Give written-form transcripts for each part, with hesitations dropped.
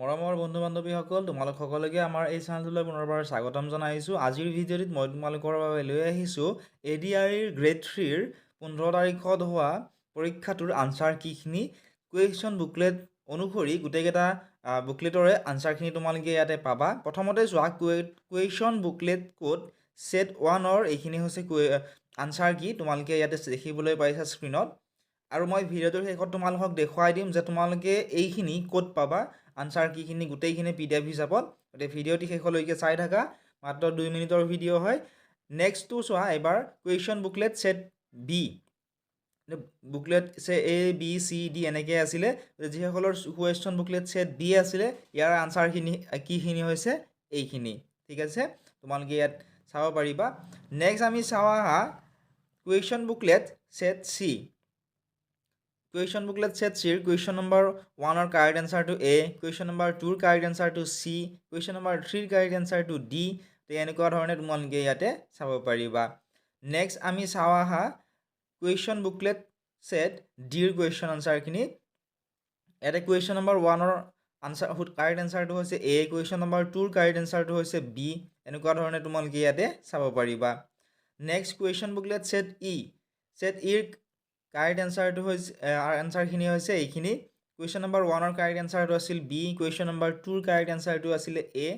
মৰমৰ বন্ধু বান্ধৱীসকল তোমালোক সকলোকে আমাৰ এই চেনেলটোলৈ পুনৰবাৰ স্বাগতম জনাইছোঁ। আজিৰ ভিডিঅ'টিত মই তোমালোকৰ বাবে লৈ আহিছোঁ ADRE গ্ৰেড 3ৰ 15 তাৰিখত হোৱা পৰীক্ষাটোৰ আনচাৰ কিখিনি কুৱেশ্যন বুকলেট অনুসৰি গোটেইকেইটা বুকলেটৰে আনচাৰখিনি তোমালোকে ইয়াতে পাবা। প্ৰথমতে চোৱা কুৱেশ্যন বুকলেট কোড ছেট 1ৰ এইখিনি হৈছে আনচাৰ কি তোমালোকে ইয়াতে দেখিবলৈ পাইছা স্ক্ৰীণত। আৰু মই ভিডিঅ'টোৰ শেষত তোমালোকক দেখুৱাই দিম যে তোমালোকে এইখিনি ক'ত পাবা আনচাৰ কিখিনি গোটেইখিনি PDF হিচাপত। গতিকে ভিডিঅ'টি শেষলৈকে চাই থাকা, মাত্ৰ 2 মিনিটৰ ভিডিঅ' হয়। নেক্সটটো চোৱা এবাৰ question booklet set B। Booklet A B C D এনেকৈ আছিলে। যিসকলৰ কুৱেশ্যন বুকলেট ছেট B আছিলে ইয়াৰ আনচাৰখিনি কিখিনি হৈছে এইখিনি। ঠিক আছে, তোমালোকে ইয়াত চাব পাৰিবা। নেক্সট আমি চাওঁ আহা question booklet set C। Question booklet set চিৰ কুৱেশ্যন নম্বৰ 1ৰ কাৰেক্ট এনচাৰটো A, কুৱেশ্যন নম্বৰ 2ৰ কাৰেক্ট এনচাৰটো C, কুৱেশ্যন নম্বৰ 3ৰ কাৰেক্ট এনচাৰটো D। তো এনেকুৱা ধৰণে তোমালোকে ইয়াতে চাব পাৰিবা। নেক্সট আমি চাওঁ আহা কুৱেশ্যন বুকলেট ছেট ডিৰ কুৱেশ্যন আনচাৰখিনি। ইয়াতে কুৱেশ্যন নম্বৰ 1ৰ কাৰেক্ট এনচাৰটো হৈছে A, কুৱেশ্যন নম্বৰ 2ৰ কাৰেক্ট এনচাৰটো হৈছে B। এনেকুৱা ধৰণে তোমালোকে ইয়াতে চাব পাৰিবা। Next question booklet set E। Set ইৰ কাৰেক্ট এনচাৰটো হৈছে এনচাৰখিনি হৈছে এইখিনি। কুৱেশ্যন নম্বৰ 1ৰ কাৰেক্ট এনচাৰটো আছিল B, কুৱেশ্যন নম্বৰ 2ৰ কাৰেক্ট এনচাৰটো আছিলে A।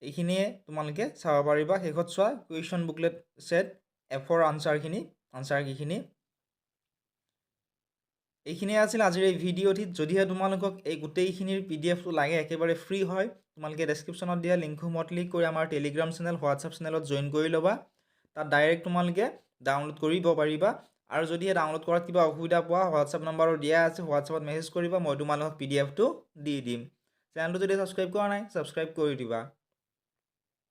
এইখিনিয়ে তোমালোকে চাব পাৰিবা। শেষত চোৱা কুৱেশ্যন বুকলেট ছেট Fৰ আনচাৰ কিখিনি। এইখিনিয়ে আছিল আজিৰ এই ভিডিঅ'টিত। যদিহে তোমালোকক এই গোটেইখিনিৰ PDFটো লাগে একেবাৰে ফ্ৰী হয়, তোমালোকে ডেছক্ৰিপশ্যনত দিয়া লিংকসমূহত ক্লিক কৰি আমাৰ টেলিগ্ৰাম চেনেল হোৱাটছআপ চেনেলত জইন কৰি ল'বা। তাত ডাইৰেক্ট তোমালোকে ডাউনলোড কৰিব পাৰিবা। আৰু যদিহে ডাউনলোড কৰাত কিবা অসুবিধা পোৱা হোৱাটছআপ নম্বৰো দিয়া আছে, হোৱাটছআপত মেছেজ কৰিবা, মই তোমালোকক PDFটো দি দিম। চেনেলটো যদি ছাবস্ক্ৰাইব কৰা নাই ছাবস্ক্ৰাইব কৰি দিবা।